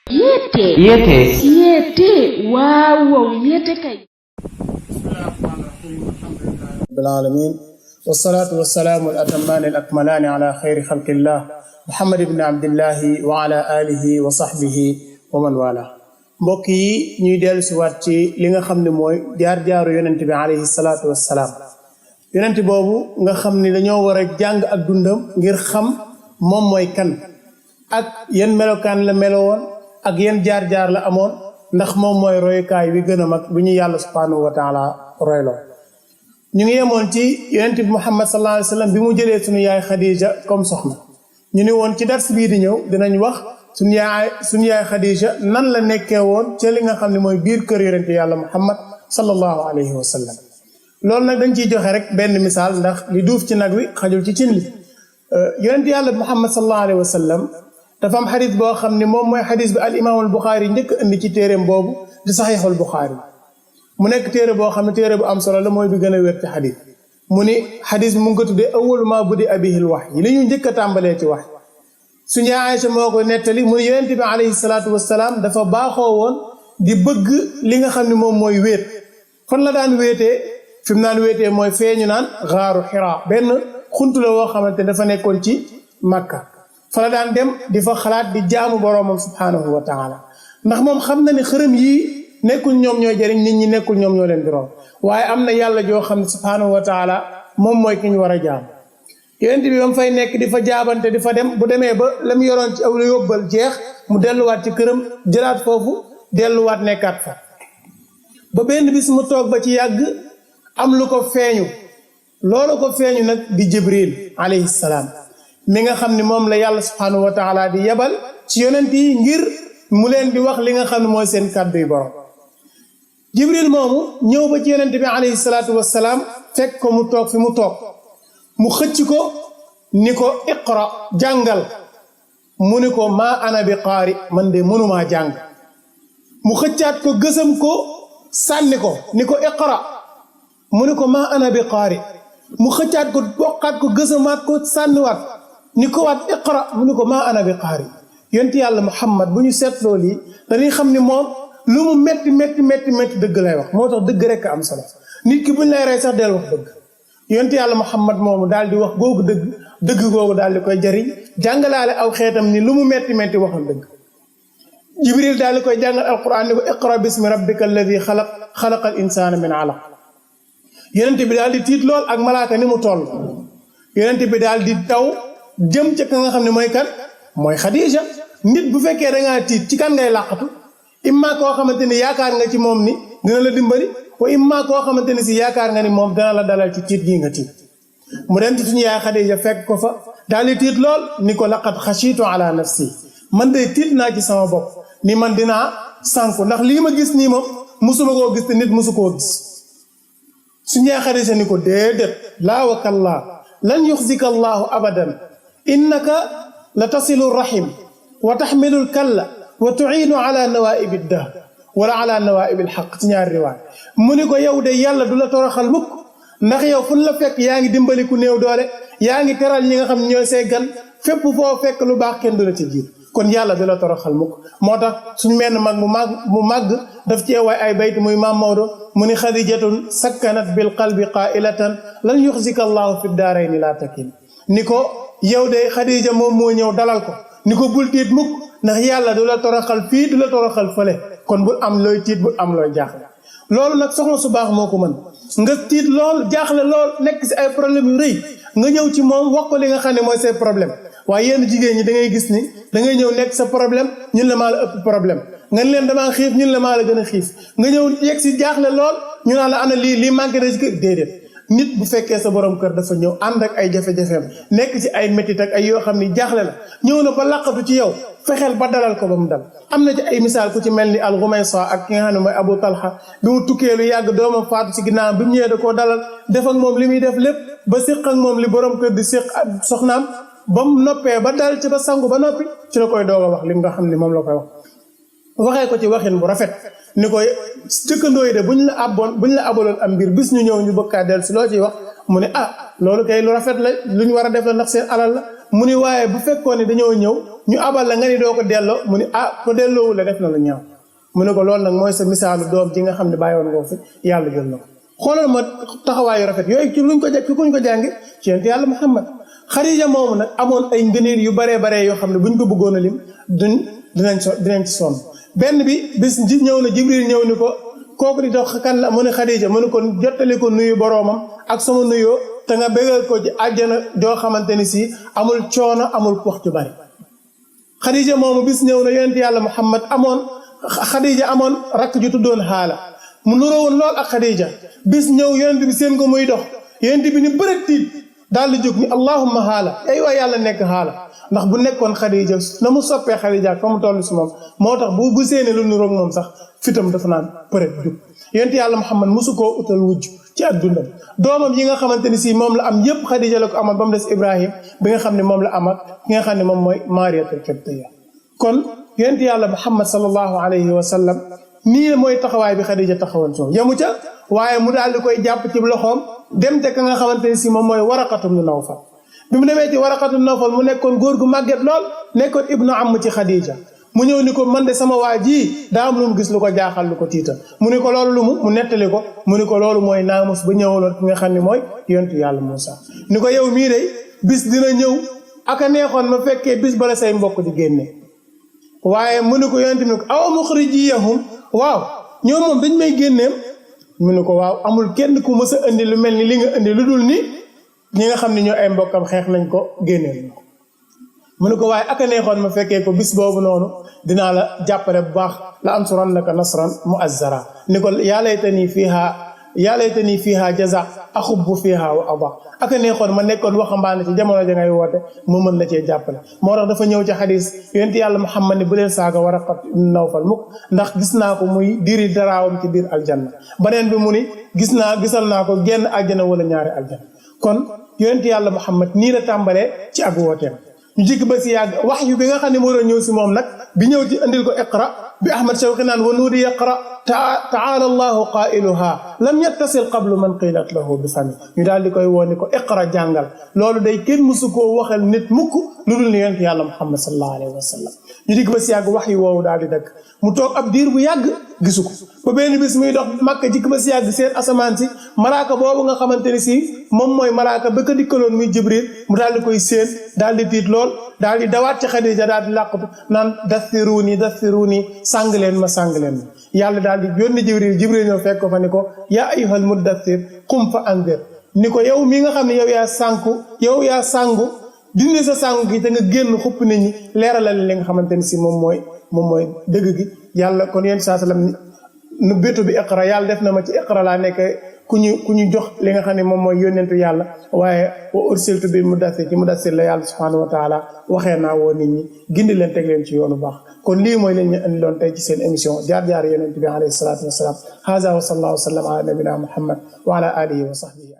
Yete waaw yete kay rabbil alamin wassalatu wassalamu al-atamman al-akmalan ala khayri khalqillah Muhammad ibn Abdillah wa ala alihi wa sahbihi wa man wala mbokk yi ñuy dellu ci wat ci li nga xamne moy jaar-jaaru yonent bi alayhi salatu wassalam yonent bobu nga xamni dañoo wara jàng ak dundam ngir xam mom moy kan ak yeen melokan la melowon ak yeen jaar-jaar la amone ndax mom moy roy kay wi gëna mag bu ñu yàlla subhanahu wa ta'ala roylo ñu ngi yemoon ci yonent bi Muhammad sallallahu alayhi wasallam bi mu jëlee sunu yaay Khadija comme soxna ñu ni woon ci dars bii di ñëw dinañ wax sunu yaay Khadija nan la nekkee woon ci li nga xam ne mooy biir kër yonent yàlla Muhammad sallallahu alayhi wasallam loolu nag dañ ciy joxe rek benn misaal ndax li duuf ci nag wi xajul ci cin li yonent yàlla Muhammad sallallahu alayhi wasallam dafa am xadis boo xam ne moom mooy xadis bi al imaamul Buxaari njëkk indi ci téeréem boobu di saxiixul Buxaari mu nekk téere boo xam ne téere bu am solo la mooy bi gën a wér ci xadis mu ni xadis bi mu ngi ko tuddee awwalu maa budi abihil wax yi li ñu njëkk a tàmbalee ci wax suñu Aysa moo ko nettali mu ne yonent bi alayhi salaatu wassalaam dafa baaxoo woon di bëgg li nga xam ne moom mooy wéet fan la daan wéetee fi mu naan wéetee mooy feeñu naan xaaru Xiraa benn xunt la woo xamante dafa nekkoon ci Makka fa la daan dem di fa xalaat di jaamu boroomam subhaanahu wa taala ndax moom xam na ne xërëm yii nekkul ñoom ñooy jëriñ nit ñi nekkul ñoom ñoo leen di room waaye am na yàlla joo xam ne subhaanahu wa taala moom mooy ki ñu war a jaam yonent bi ba mu fay nekk di fa jaabante di fa dem bu demee ba la mu yoroon ci aw la yóbbal jeex mu delluwaat ci këram jëlaat foofu delluwaat nekkaat fa ba benn bis mu toog ba ci yàgg am lu ko feeñu loolu ko feeñu nag di Jibril alayhi salaam mi nga xam ne moom la yàlla subhaanahu wa taala di yebal ci yonent yi ngir mu leen di wax li nga xam ne mooy seen kàddu yu borom Jibril moomu ñëw ba ci yonent bi alayhi salaatu wassalaam fekk ko mu toog fi mu toog mu xëcc ko ni ko iqra jàngal mu ni ko maa ana bi qaari man de mënumaa jàng mu xëccaat ko gësam ko sànni ko ni ko iqra mu ni ko maa ana bi qaari mu xëccaat ko bokkaat ko gësamaat ko sànniwaat ni ko waat iqra mu ni ko maa ana bi qaari yonent yàlla Muhammad bu ñu seetloo lii dañuy xam ni moom lu mu métti dëgg lay wax moo tax dëgg rek am solo nit ki buñ lay rey sax del wax dëgg yonent yàlla Muhammad moomu daal di wax googu dëgg googu daal di koy jariñ jàngalaale aw xeetam ni lu mu métti waxal dëgg Jibril daal di koy jàngal alquran ni ko iqra bismi rabbika alladi xalaqal insaana min alaq yonent bi daal di tiit lool ak malaaka ni mu toll yonent bi daal di taw jëm ca ka nga xam ne mooy kan mooy Khadija nit bu fekkee da ngaa tiit ci kan ngay làqatu imma koo xamante ni yaakaar nga ci moom ni dina la dimbali wa imma koo xamante ni si yaakaar nga ni moom dina la dalal ci tiit gii nga tiit mu dem ci suñu yaay Khadija fekk ko fa daal di tiit lool ni ko laqad xashiitu ala nafsi man de tiit naa ci sama bopp ni man dinaa sànku ndax lii ma gis nii moom musuma koo gis te nit musu koo gis suñu yaay Khadija ni ko déedéet laa wa kallaa lan yuxzika allahu abadan innaka la tasilu rahim wa taxmilu kalla wa tuciinu ala nawaibi dah wala ala nawaibi lxaq ci ñaari riwaay mu ni ko yow de yàlla du la toroxal mukk ndax yow fu la fekk yaa ngi dimbali ku néew doole yaa ngi teral ñi nga xam ñooy say gan fépp foo fekk lu baax kenn du la ci jiit kon yàlla du la toroxal mukk moo tax suñ menn mag mu màgg daf ci waay ay bayt muy maam Maodo mu ni xadijatun sakkanat bil qalbi qailatan lan yuxzika allahu fi daarayni laa takin ni ko yow de Khadija moom moo ñëw dalal ko ni ko bul tiit mukk ndax yàlla du la toroxal fii du la toroxal fële kon bul am looy tiit bul am looy jaaxle loolu nag soxna su baax moo ko mën nga tiit lool jaaxle lool nekk si ay problème yu rëy nga ñëw ci moom wax ko li nga xam ne mooy say problème waaye yenn jigéen ñi da ngay gis ni da ngay ñëw nekk sa problème ñun la maa la ëpp problème nga leen damaa xiif ñun la maa la gën a xiif nga ñëw yegg si jaaxle lool ñu naan la ana lii manqué na ci kër déedéet nit bu fekkee sa borom kër dafa ñëw ànd ak ay jafe-jafeem nekk ci ay métit ak ay yoo xam ni jaaxle la ñëw na ba laqatu ci yow fexeel ba dalal ko ba mu dal am na ci ay misaal ku ci mel ni al-Ghumaysa ak ki nga xam ne mooy Abu Talha bi mu tukkee lu yàgg doomam faatu ci ginnaaw bi mu ñëwee da koo dalal def ak moom li muy def lépp ba séq ak moom li borom kër di séq ak soxnaam ba mu noppee ba dal ci ba sangu ba noppi ci la koy doog a wax li nga xam ne moom la koy wax waxee ko ci waxin bu rafet ni ko jëkkandoo yi de buñ la abaloon am mbir bis ñu ñëw ñu bëgg del si loo ciy wax mu ne loolu kay lu rafet la lu ñu war a def la ndax seen alal la mu ni waaye bu fekkoon ne dañoo ñëw ñu abal la nga ni doo ko delloo mu ni ko delloowu la def na lu ñaaw mu ne ko loolu nag mooy sa misaalu doom ji nga xam ne bàyyi woon nga fi yàlla jël na ko xoolal ma taxawaayu rafet yooyu ci luñ ko jànge ci yonent yàlla Muhammad Xadija moomu nag amoon ay ngëneel yu baree baree yoo xam ne buñ ko bëggoon a lim dinañ ci sonn benn bi bis ñëw na Jibril ñëw ni ko kooku di dox kan la mu ne Xadija mu ne ko jottali ko nuyu boroomam ak sama nuyoo te nga bégal ko ci àjjana joo xamante ni si amul coono amul wax ju bari Xadija moomu bis ñëw na yonent yàlla Muhammad Xadija amoon rakk ju tuddoon Haala mu nuroo woon lool ak Xadija bis ñëw yonent bi seen ko muy dox yonent bi ni bërët tiit daal di jóg ni allahumma Haala ay waay yàlla nekk Haala ndax bu nekkoon Xadija na mu soppee Xadija fa mu toll si moom moo tax bu séenee lu nuroog moom sax fitam dafa naan përët jóg yonent yàlla Muhammad mosu koo utal wujj ci ak dundam doomam yi nga xamante ni si moom la am yépp Xadija la ko amal ba mu des Ibrahim bi nga xam ne moom la am ak ki nga xam ne moom mooy Maariyatul Qibtiyya kon yonent yàlla Muhammad sallallahu alayhi wa sallam nii mooy taxawaay bi Xadija taxawoon ci moom yamu ca waaye mu daal di koy jàpp ci loxoom dem ca ka nga xamante ni si moom mooy Waraqatu ibnu Nawfal bi mu demee ci Waraqatu ibnu Nawfal mu nekkoon góor gu màgget lool nekkoon ibnu am ci Xadija mu ñëw ni ko man de sama waa ji daa am lu mu gis lu ko jaaxal lu ko tiital mu ni ko loolu lu mu nettali ko mu ni ko loolu mooy naamus ba ñëwaloon ki nga xam ne mooy yontu yàlla Muusa ni ko yow mii de bis dina ñëw aka neexoon ma fekkee bis bala say mbokk di génne waaye mu ni ko yonent mi ko aw muxrijiyahum waaw ñoom moom dañ may génneem mu ni ko waaw amul kenn ku mës a indi lu mel ni li nga indi lu dul ni ñi nga xam ne ñoo ay mbokkam xeex nañ ko génneel ko mu ne ko waaye aka neexoon ma fekkee ko bis boobu noonu dinaa la jàppale bu baax la ansurannaka nasran mu'azzara ni ko yaa laytanii fiihaa jaza axubbu fiihaa wa ada aka neexoon ma nekkoon waxambaane ci jamono ja ngay woote moo mën la cee jàppale moo tax dafa ñëw ci xadis yonent yàlla Muhammad ni bu leen saaga Waraqat ibn Nawfal mukk ndax gis naa ko muy diri daraawam ci biir aljanna beneen bi mu ni gisal naa ko genn aljana wala ñaari aljana kon yonent yàlla Muhammad nii la tàmbalee ci ak wooteem ñu jikk ba si yàgg wax yu bi nga xam ne moo doon ñëw si moom nag bi ñëw ci andil ko iqra bi Ahmad Shawqi naan wa nuudi iqra taala allahu qailuha lam yattasil qablu man qilat lahu bi fami ñu daal di koy woon ni ko iqra jàngal loolu day kenn mësu koo waxal nit mukk lu dul ni yonent yàlla Muhammad sallallahu alayhi wa sallam ñu jikk ba si yàgg wax yu woowu daal di dëkk mu toog ab diir bu yàgg gisu ko ba benn bis muy dox Makka jikk ba si yàgg seen asamaan si malaaka boobu nga xamante ni si moom mooy malaaka ba ko dikkaloon muy Jibril mu daal di koy séen daal di tiit lool daal di dawaat ci Xadija daal di làqatu naan dathiruni sàng leen ma yàlla daal di yónni Jibril ñëw fekk ko fa ni ko yaa ayyuhal muddathir qum fa anzir ni ko yow mi nga xam ne yow yaa sàngu dindi sa sàngu gi te nga génn xupp nit ñi leeralal li nga xamante ni si moom mooy dëgg gi yàlla kon yéen saa sallam nu bétu bi iqra yàlla def na ma ci iqra laa nekk ku ñu jox li nga xam ne moom mooy yónnentu yàlla waaye wa ursiltu bi mudassir la yàlla subhanahu wa taala waxee naa woo nit ñi gindi leen teg leen ci yoonu baax kon lii mooy leen ñu andi loon tey ci seen émission jaar-jaar yonent bi alayhi salaatu wasalaam haza wa sallallahu wa sallam ala nabina muhammad wa ala alihi wa sahbihi